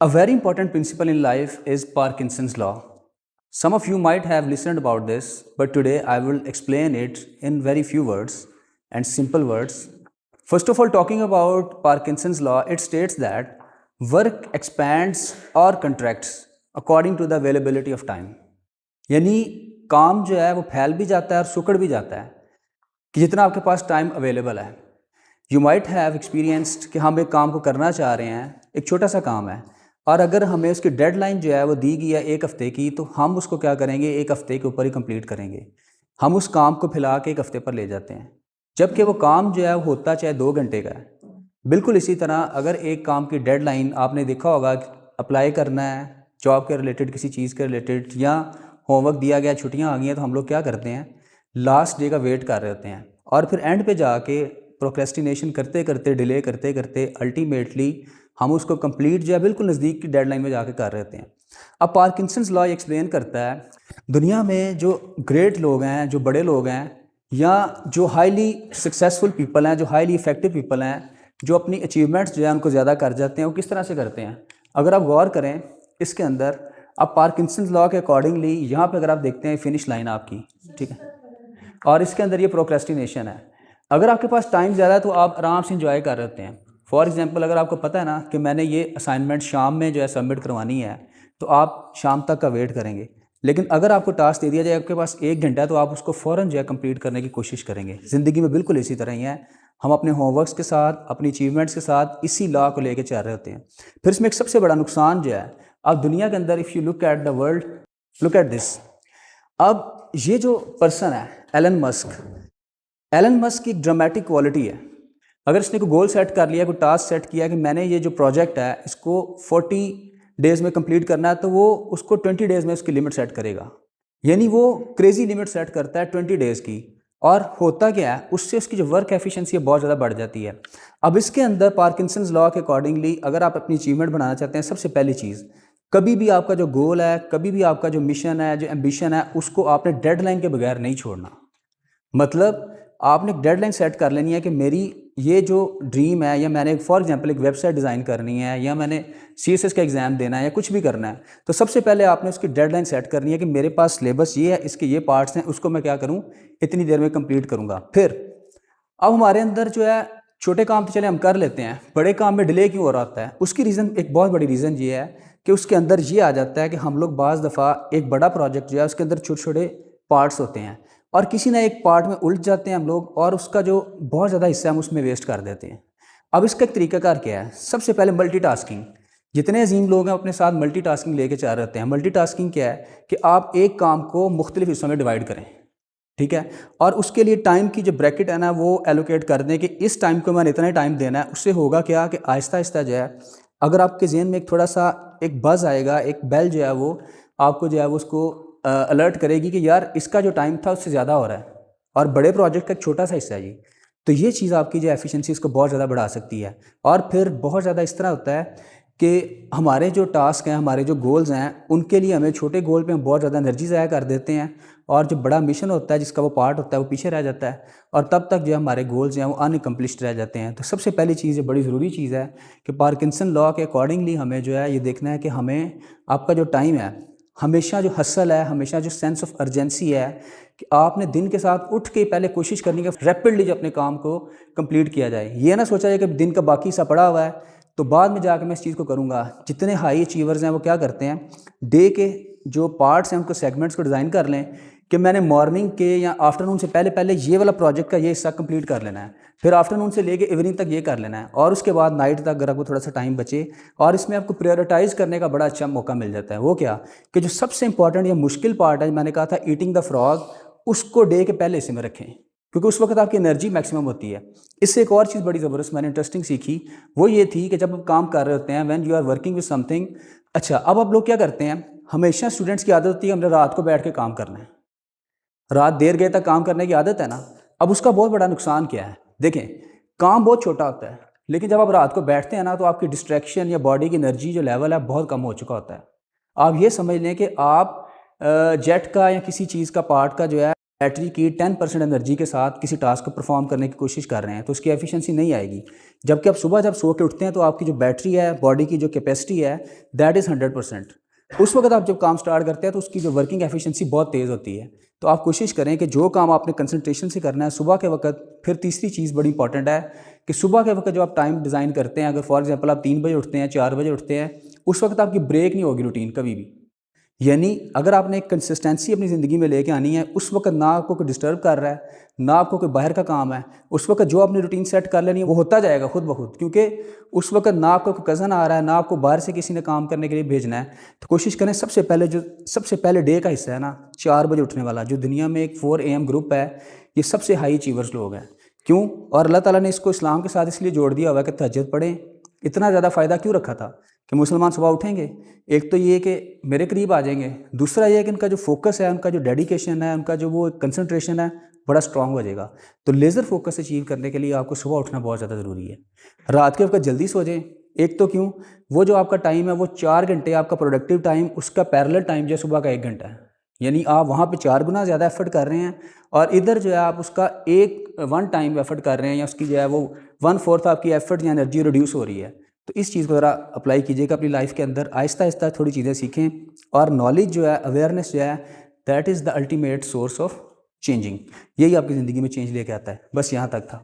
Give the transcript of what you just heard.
A very important principle in life is Parkinson's law. Some of you might have listened about this, but today I will explain it in very few words and simple words. First of all, talking about Parkinson's law, it states that work expands or contracts according to the availability of time. यानी काम जो है वो फैल भी जाता है और सुकड़ भी जाता है कि जितना आपके पास टाइम अवेलेबल है. यू माइट हैव एक्सपीरियंस्ड कि हम एक काम को करना चाह रहे हैं, एक छोटा सा काम है, और अगर हमें उसकी डेडलाइन जो है वो दी गई है 1 हफ़्ते की, तो हम उसको क्या करेंगे, 1 हफ़्ते के ऊपर ही कंप्लीट करेंगे. हम उस काम को फैला के 1 हफ़्ते पर ले जाते हैं, जबकि वो काम जो है वो होता चाहे 2 घंटे का है. बिल्कुल इसी तरह अगर एक काम की डेडलाइन आपने देखा होगा कि अप्लाई करना है जॉब के रिलेटेड, किसी चीज़ के रिलेटेड, या होमवर्क दिया गया, छुट्टियां आ गई हैं, तो हम लोग क्या करते हैं, लास्ट डे का वेट कर रहे होते हैं और फिर एंड पे जाके प्रोक्रेस्टिनेशन करते करते, डिले करते करते अल्टीमेटली हम उसको कंप्लीट जो है बिल्कुल नज़दीक की डेडलाइन में जाके कर रहे होते हैं. अब पार्किंसंस लॉ एक्सप्लेन करता है दुनिया में जो ग्रेट लोग हैं, जो बड़े लोग हैं, या जो हाईली सक्सेसफुल पीपल हैं, जो हाईली इफेक्टिव पीपल हैं, जो अपनी अचीवमेंट्स जो है उनको ज़्यादा कर जाते हैं, वो किस तरह से करते हैं. अगर आप गौर करें इसके अंदर, अब पार्किंसंस लॉ के अकॉर्डिंगली यहाँ पे अगर आप देखते हैं फिनिश लाइन आपकी, ठीक है, और इसके अंदर ये प्रोक्रेस्टिनेशन है. अगर आपके पास टाइम ज़्यादा है तो आप आराम से इंजॉय कर रहे होते हैं. फॉर एग्जांपल, अगर आपको पता है ना कि मैंने ये असाइनमेंट शाम में जो है सबमिट करवानी है, तो आप शाम तक का वेट करेंगे. लेकिन अगर आपको टास्क दे दिया जाए, आपके पास 1 घंटा है, तो आप उसको फ़ौरन जो है कंप्लीट करने की कोशिश करेंगे. ज़िंदगी में बिल्कुल इसी तरह ही है. हम अपने होमवर्क्स के साथ, अपनी अचीवमेंट्स के साथ इसी लॉ को लेके चल रहे होते हैं. फिर इसमें एक सबसे बड़ा नुकसान जो है, अब दुनिया के अंदर if you look at the world, look at this. अब ये जो पर्सन है एलन मस्क की ड्रामेटिक क्वालिटी है. अगर इसने कोई गोल सेट कर लिया, कोई टास्क सेट किया कि मैंने ये जो प्रोजेक्ट है इसको 40 डेज़ में कंप्लीट करना है, तो वो उसको 20 डेज़ में उसकी लिमिट सेट करेगा. यानी वो क्रेजी लिमिट सेट करता है 20 डेज़ की. और होता क्या है, उससे उसकी जो वर्क एफिशिएंसी है बहुत ज़्यादा बढ़ जाती है. अब इसके अंदर पार्किंसंस लॉ के अकॉर्डिंगली अगर आप अपनी अचीवमेंट बनाना चाहते हैं, सबसे पहली चीज़, कभी भी आपका जो गोल है, कभी भी आपका जो मिशन है, जो एम्बिशन है, उसको आपने डेडलाइन के बगैर नहीं छोड़ना. मतलब आपने एक डेडलाइन सेट कर लेनी है कि मेरी ये जो ड्रीम है, या मैंने फॉर एग्जांपल एक वेबसाइट डिज़ाइन करनी है, या मैंने CSS का एग्ज़ाम देना है, या कुछ भी करना है, तो सबसे पहले आपने उसकी डेडलाइन सेट करनी है कि मेरे पास सिलेबस ये है, इसके ये पार्ट्स हैं, उसको मैं क्या करूँ, इतनी देर में कंप्लीट करूँगा. फिर अब हमारे अंदर जो है छोटे काम तो चले हम कर लेते हैं, बड़े काम में डिले क्यों हो रहा होता है, उसकी रीज़न, एक बहुत बड़ी रीज़न ये है कि उसके अंदर ये आ जाता है कि हम लोग बाज़ दफ़ा एक बड़ा प्रोजेक्ट जो है उसके अंदर छोटे छोटे पार्ट्स होते हैं, और किसी ना एक पार्ट में उलझ जाते हैं हम लोग, और उसका जो बहुत ज़्यादा हिस्सा हम उसमें वेस्ट कर देते हैं. अब इसका एक तरीकाकार क्या है, सबसे पहले मल्टीटास्किंग. जितने अजीम लोग हैं अपने साथ मल्टीटास्किंग लेके चल रहे होते हैं. मल्टीटास्किंग क्या है कि आप एक काम को मुख्तलिफ हिस्सों में डिवाइड करें, ठीक है, और उसके लिए टाइम की जो ब्रैकेट है ना वो एलोकेट कर दें कि इस टाइम को मैंने इतना ही टाइम देना है. उससे होगा क्या कि आहिस्ता आहिस्ता जो है, अगर आपके ज़हन में एक थोड़ा सा एक बज़ आएगा, एक बेल जो है वो आपको जो है वो उसको अलर्ट करेगी कि यार इसका जो टाइम था उससे ज़्यादा हो रहा है, और बड़े प्रोजेक्ट का एक छोटा सा हिस्सा है जी. तो ये चीज़ आपकी जो एफिशिएंसी इसको बहुत ज़्यादा बढ़ा सकती है. और फिर बहुत ज़्यादा इस तरह होता है कि हमारे जो टास्क हैं, हमारे जो गोल्स हैं, उनके लिए हमें छोटे गोल पे हम बहुत ज़्यादा एनर्जी ज़ाया कर देते हैं, और जो बड़ा मिशन होता है जिसका वो पार्ट होता है वो पीछे रह जाता है, और तब तक जो हमारे गोल्स हैं वो अनकम्प्लिश्ड रह जाते हैं. तो सबसे पहली चीज़, बड़ी ज़रूरी चीज़ है कि पार्किंसन लॉ के अकॉर्डिंगली हमें जो है ये देखना है कि हमें आपका जो टाइम है, हमेशा जो हसल है, हमेशा जो सेंस ऑफ अर्जेंसी है, कि आपने दिन के साथ उठ के पहले कोशिश करनी है रैपिडली जो अपने काम को कंप्लीट किया जाए. ये ना सोचा जाए कि दिन का बाकी सा पड़ा हुआ है तो बाद में जाकर मैं इस चीज़ को करूँगा. जितने हाई अचीवर्स हैं वो क्या करते हैं, डे के जो पार्ट्स हैं उनको सेगमेंट्स को डिज़ाइन कर लें कि मैंने मॉर्निंग के या आफ्टरनून से पहले पहले ये वाला प्रोजेक्ट का ये हिस्सा कंप्लीट कर लेना है, फिर आफ्टरनून से लेके इवनिंग तक ये कर लेना है, और उसके बाद नाइट तक अगर आपको थोड़ा सा टाइम बचे, और इसमें आपको प्रायोरिटाइज़ करने का बड़ा अच्छा मौका मिल जाता है. वो क्या कि जो सबसे इंपॉर्टेंट या मुश्किल पार्ट है, मैंने कहा था ईटिंग द फ्रॉग, उसको डे के पहले हिस्से में रखें, क्योंकि उस वक्त आपकी एनर्जी मैक्सिमम होती है. इससे एक और चीज़ बड़ी ज़बरदस्त मैंने इंटरेस्टिंग सीखी, वो ये थी कि जब आप काम कर रहे होते हैं, when you are working with something. अच्छा, अब आप लोग क्या करते हैं, हमेशा स्टूडेंट्स की आदत होती है हमने रात को बैठ के काम करना है, रात देर गए तक काम करने की आदत है ना. अब उसका बहुत बड़ा नुकसान क्या है, देखें, काम बहुत छोटा होता है, लेकिन जब आप रात को बैठते हैं ना तो आपकी डिस्ट्रैक्शन या बॉडी की एनर्जी जो लेवल है बहुत कम हो चुका होता है. आप ये समझ लें कि आप जेट का या किसी चीज़ का पार्ट का जो है بیٹری کی 10% انرجی کے ساتھ کسی ٹاسک کو پرفارم کرنے کی کوشش کر رہے ہیں تو اس کی ایفیشنسی نہیں آئے گی. جبکہ آپ صبح جب سو کے اٹھتے ہیں تو آپ کی جو بیٹری ہے, باڈی کی جو کیپیسٹی ہے, دیٹ از 100%. اس وقت آپ جب کام سٹارٹ کرتے ہیں تو اس کی جو ورکنگ ایفیشنسی بہت تیز ہوتی ہے. تو آپ کوشش کریں کہ جو کام آپ نے کنسنٹریشن سے کرنا ہے صبح کے وقت. پھر تیسری چیز بڑی امپورٹنٹ ہے کہ صبح کے وقت جو آپ ٹائم ڈیزائن کرتے ہیں, اگر فار ایگزامپل آپ 3 بجے اٹھتے ہیں, 4 بجے اٹھتے ہیں, اس وقت آپ کی بریک نہیں ہوگی روٹین کبھی بھی. یعنی اگر آپ نے ایک کنسسٹنسی اپنی زندگی میں لے کے آنی ہے, اس وقت نہ آپ کو کوئی ڈسٹرب کر رہا ہے, نہ آپ کو کوئی باہر کا کام ہے, اس وقت جو اپنی روٹین سیٹ کر لینی ہے وہ ہوتا جائے گا خود بخود. کیونکہ اس وقت نہ آپ کو کوئی کزن آ رہا ہے, نہ آپ کو باہر سے کسی نے کام کرنے کے لیے بھیجنا ہے. تو کوشش کریں سب سے پہلے ڈے کا حصہ ہے نا 4 بجے اٹھنے والا, جو دنیا میں ایک 4 AM گروپ ہے, یہ سب سے ہائی اچیورز لوگ ہیں. کیوں؟ اور اللہ تعالیٰ نے اس کو اسلام کے ساتھ اس لیے جوڑ دیا ہوا ہے کہ تہجد پڑھیں. اتنا زیادہ فائدہ کیوں رکھا تھا کہ مسلمان صبح اٹھیں گے, ایک تو یہ کہ میرے قریب آ جائیں گے, دوسرا یہ کہ ان کا جو فوکس ہے, ان کا جو ڈیڈیکیشن ہے, ان کا جو وہ کنسنٹریشن ہے بڑا اسٹرانگ ہو جائے گا. تو لیزر فوکس اچیو کرنے کے لیے آپ کو صبح اٹھنا بہت زیادہ ضروری ہے. رات کے وقت جلدی سو جائیں. ایک تو کیوں, وہ جو آپ کا ٹائم ہے وہ 4 گھنٹے آپ کا پروڈکٹیو ٹائم, اس کا پیرلل ٹائم جو ہے صبح کا 1 گھنٹہ ہے. یعنی آپ وہاں پہ 4 گنا زیادہ ایفرٹ کر رہے ہیں, اور ادھر جو ہے آپ اس کا 1 ٹائم ایفرٹ کر رہے ہیں, یا اس کی جو ہے وہ 1/4 آپ کی ایفرٹ یا انرجی ریڈیوس ہو رہی ہے. تو اس چیز کو ذرا اپلائی کیجیے گا اپنی لائف کے اندر. آہستہ آہستہ تھوڑی چیزیں سیکھیں, اور نالج جو ہے, اویئرنیس جو ہے, that is the ultimate source of changing. یہی آپ کی زندگی میں چینج لے کے آتا ہے. بس یہاں تک تھا.